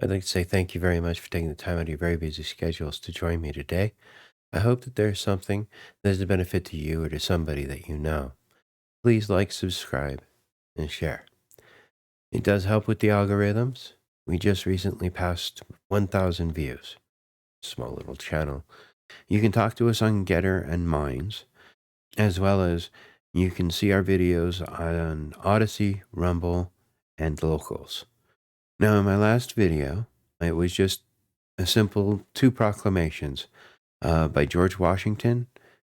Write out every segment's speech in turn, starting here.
I'd like to say thank you very much for taking the time out of your very busy schedules to join me today. I hope that there's something that is a benefit to you or to somebody that you know. Please like, subscribe, and share. It does help with the algorithms. We just recently passed 1,000 views. Small little channel. You can talk to us on Gettr and Minds, as well as you can see our videos on Odyssey, Rumble, and Locals. Now, in my last video, it was just a simple two proclamations by George Washington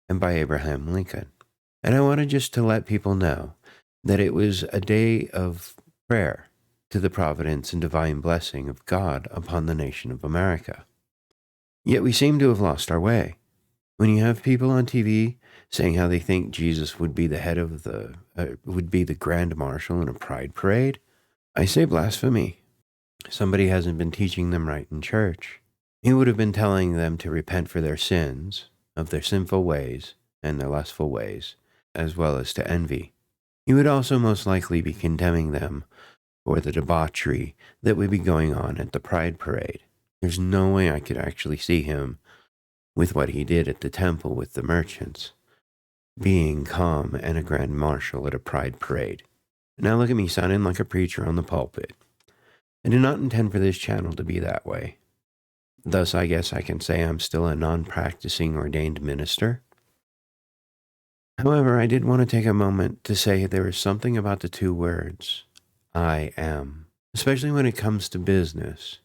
and by Abraham Lincoln. And I wanted just to let people know that it was a day of prayer to the providence and divine blessing of God upon the nation of America. Yet we seem to have lost our way. When you have people on TV saying how they think Jesus would be the head of would be the grand marshal in a pride parade, I say blasphemy. Somebody hasn't been teaching them right in church. He would have been telling them to repent for their sins, of their sinful ways and their lustful ways, as well as to envy. He would also most likely be condemning them for the debauchery that would be going on at the Pride Parade. There's no way I could actually see him with what he did at the temple with the merchants, being calm and a grand marshal at a Pride Parade. Now look at me sounding like a preacher on the pulpit. I do not intend for this channel to be that way. Thus, I guess I can say I'm still a non-practicing ordained minister. However, I did want to take a moment to say there is something about the two words, I am, especially when it comes to business.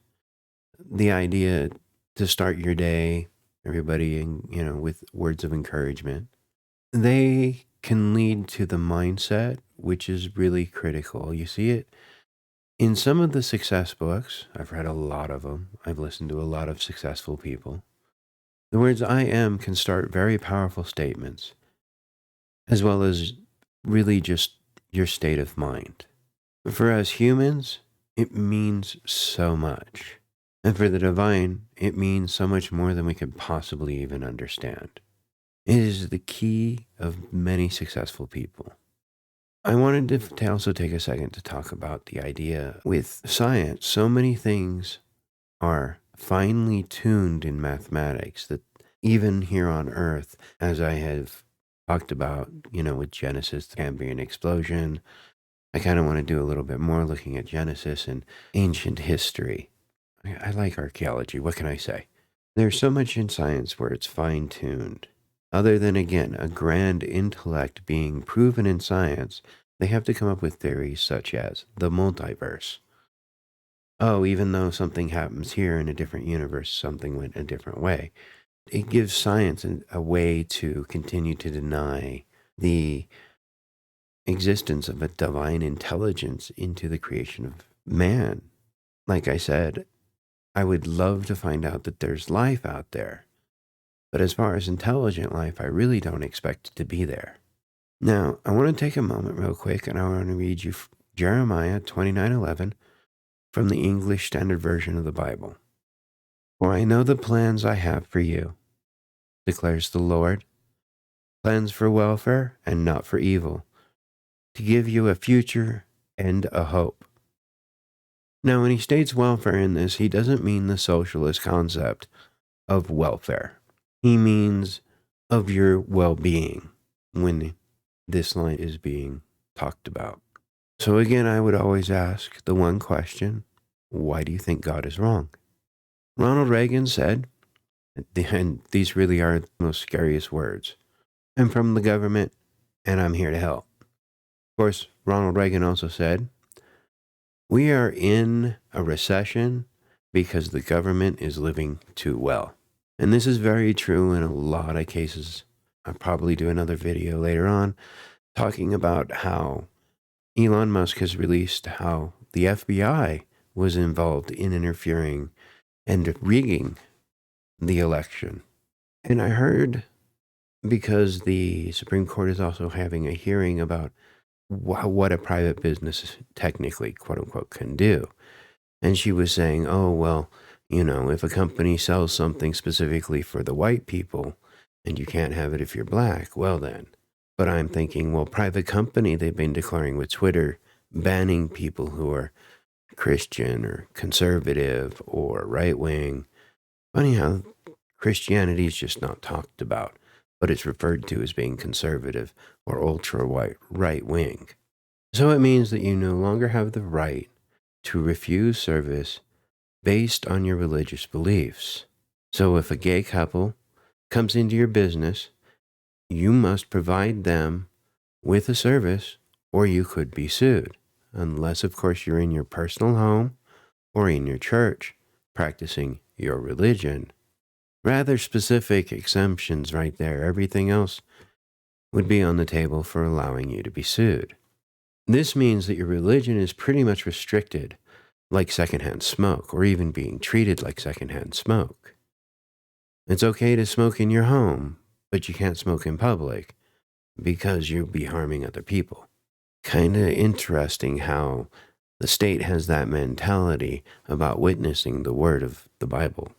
The idea to start your day, everybody, with words of encouragement, they can lead to the mindset, which is really critical. You see it in some of the success books. I've read a lot of them. I've listened to a lot of successful people. The words I am can start very powerful statements, as well as really just your state of mind. For us humans, it means so much. And for the divine, it means so much more than we can possibly even understand. It is the key of many successful people. I wanted to also take a second to talk about the idea with science. So many things are finely tuned in mathematics that even here on Earth, as I have talked about, with Genesis, the Cambrian explosion, I kind of want to do a little bit more looking at Genesis and ancient history. I like archaeology. What can I say? There's so much in science where it's fine tuned. Other than, again, a grand intellect being proven in science, they have to come up with theories such as the multiverse. Oh, even though something happens here in a different universe, something went a different way. It gives science a way to continue to deny the existence of a divine intelligence into the creation of man. Like I said, I would love to find out that there's life out there. But as far as intelligent life, I really don't expect it to be there. Now, I want to take a moment real quick, and I want to read you Jeremiah 29:11 from the English Standard Version of the Bible. For I know the plans I have for you, declares the Lord, plans for welfare and not for evil, to give you a future and a hope. Now, when he states welfare in this, he doesn't mean the socialist concept of welfare. He means of your well-being when this line is being talked about. So again, I would always ask the one question, why do you think God is wrong? Ronald Reagan said, and these really are the most scariest words, I'm from the government and I'm here to help. Of course, Ronald Reagan also said, we are in a recession because the government is living too well. And this is very true in a lot of cases. I'll probably do another video later on talking about how Elon Musk has released how the FBI was involved in interfering and rigging the election. And I heard, because the Supreme Court is also having a hearing about what a private business technically, quote unquote, can do. And she was saying, oh, well, if a company sells something specifically for the white people and you can't have it if you're black, well then. But I'm thinking, well, private company, they've been declaring with Twitter, banning people who are Christian or conservative or right wing. Funny how Christianity is just not talked about, but it's referred to as being conservative or ultra right wing. So it means that you no longer have the right to refuse service based on your religious beliefs. So if a gay couple comes into your business, you must provide them with a service or you could be sued. Unless, of course, you're in your personal home or in your church practicing your religion. Rather specific exemptions right there. Everything else would be on the table for allowing you to be sued. This means that your religion is pretty much restricted, like secondhand smoke, or even being treated like secondhand smoke. It's okay to smoke in your home, but you can't smoke in public because you'll be harming other people. Kind of interesting how the state has that mentality about witnessing the word of the Bible.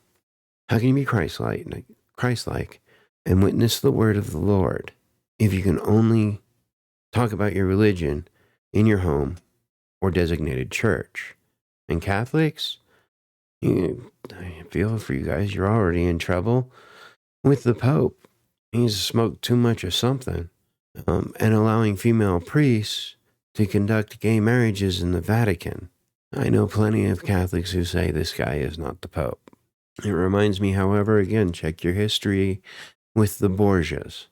How can you be Christ-like and witness the word of the Lord if you can only talk about your religion in your home or designated church? And Catholics, I feel for you guys, you're already in trouble with the Pope. He's smoked too much of something. And allowing female priests to conduct gay marriages in the Vatican. I know plenty of Catholics who say this guy is not the Pope. It reminds me, however, again, check your history with the Borgias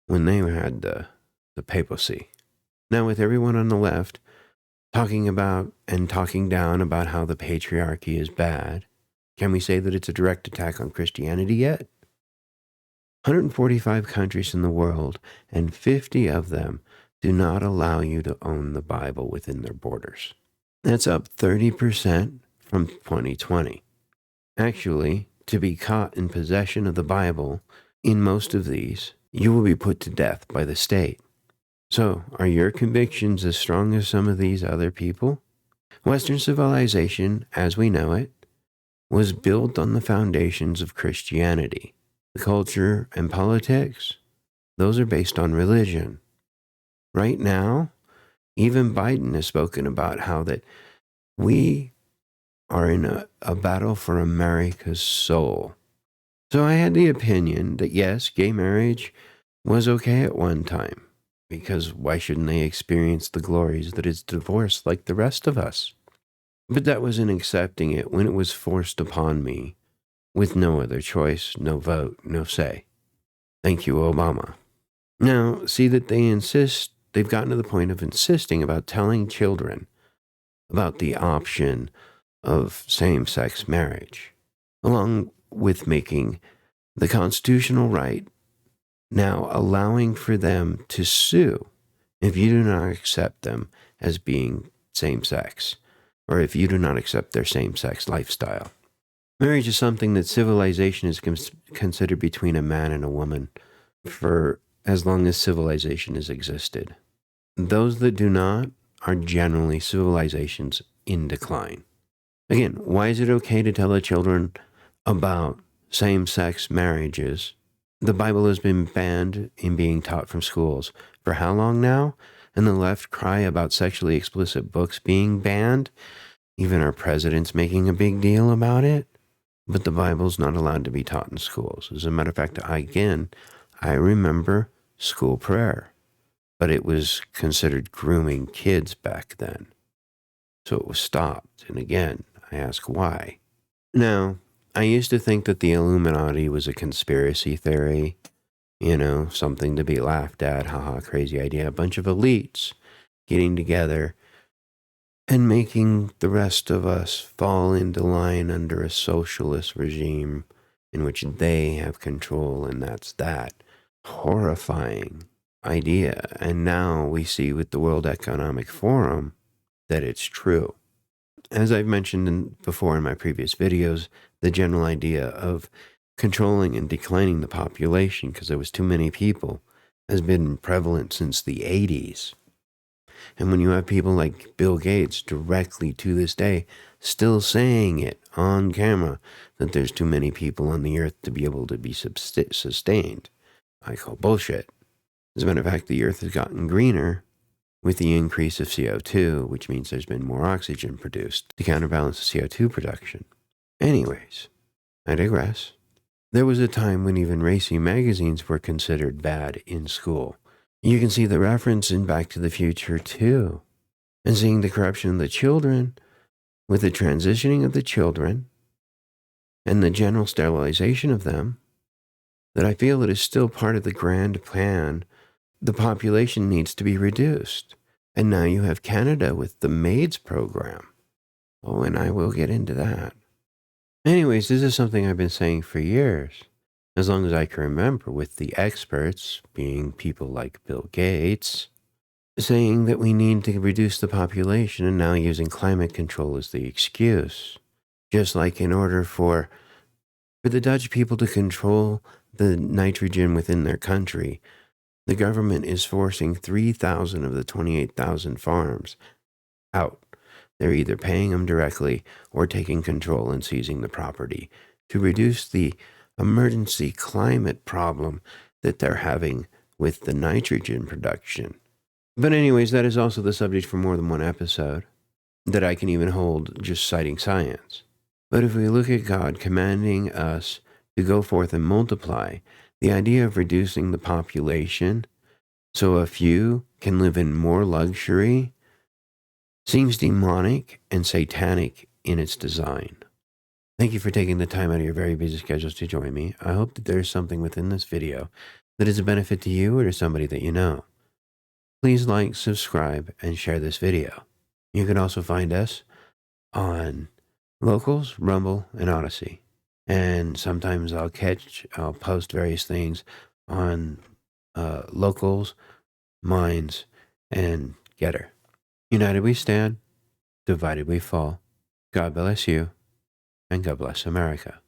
when they had the papacy. Now, with everyone on the left talking about and talking down about how the patriarchy is bad, can we say that it's a direct attack on Christianity yet? 145 countries in the world, and 50 of them do not allow you to own the Bible within their borders. That's up 30% from 2020. Actually, to be caught in possession of the Bible in most of these, you will be put to death by the state. So, are your convictions as strong as some of these other people? Western civilization, as we know it, was built on the foundations of Christianity. The culture and politics, those are based on religion. Right now, even Biden has spoken about how that we are in a battle for America's soul. So I had the opinion that yes, gay marriage was okay at one time, because why shouldn't they experience the glories that is divorce like the rest of us? But that was in accepting it when it was forced upon me with no other choice, no vote, no say. Thank you, Obama. Now, see that they've gotten to the point of insisting about telling children about the option of same-sex marriage, along with making the constitutional right now allowing for them to sue if you do not accept them as being same-sex, or if you do not accept their same-sex lifestyle. Marriage is something that civilization is considered between a man and a woman for as long as civilization has existed. Those that do not are generally civilizations in decline. Again, why is it okay to tell the children about same-sex marriages? The Bible has been banned in being taught from schools. For how long now? And the left cry about sexually explicit books being banned. Even our president's making a big deal about it. But the Bible's not allowed to be taught in schools. As a matter of fact, I remember school prayer, but it was considered grooming kids back then. So it was stopped. And again, I ask why. Now, I used to think that the Illuminati was a conspiracy theory, something to be laughed at, haha, crazy idea. A bunch of elites getting together and making the rest of us fall into line under a socialist regime in which they have control, and that's that. Horrifying idea. And now we see with the World Economic Forum that it's true. As I've mentioned before in my previous videos, the general idea of controlling and declining the population because there was too many people has been prevalent since the 80s. And when you have people like Bill Gates directly to this day still saying it on camera that there's too many people on the earth to be able to be sustained, I call bullshit. As a matter of fact, the earth has gotten greener with the increase of CO2, which means there's been more oxygen produced to counterbalance the CO2 production. Anyways, I digress. There was a time when even racy magazines were considered bad in school. You can see the reference in Back to the Future too. And seeing the corruption of the children, with the transitioning of the children, and the general sterilization of them, that I feel it is still part of the grand plan. The population needs to be reduced. And now you have Canada with the MAIDS program. Oh, and I will get into that. Anyways, this is something I've been saying for years, as long as I can remember, with the experts, being people like Bill Gates, saying that we need to reduce the population and now using climate control as the excuse. Just like in order for the Dutch people to control the nitrogen within their country, the government is forcing 3,000 of the 28,000 farms out. They're either paying them directly or taking control and seizing the property to reduce the emergency climate problem that they're having with the nitrogen production. But anyways, that is also the subject for more than one episode that I can even hold just citing science. But if we look at God commanding us to go forth and multiply, the idea of reducing the population so a few can live in more luxury seems demonic and satanic in its design. Thank you for taking the time out of your very busy schedules to join me. I hope that there's something within this video that is a benefit to you or to somebody that you know. Please like, subscribe, and share this video. You can also find us on Locals, Rumble, and Odyssey. And sometimes I'll post various things on Locals, Minds, and Gettr. United we stand, divided we fall. God bless you, and God bless America.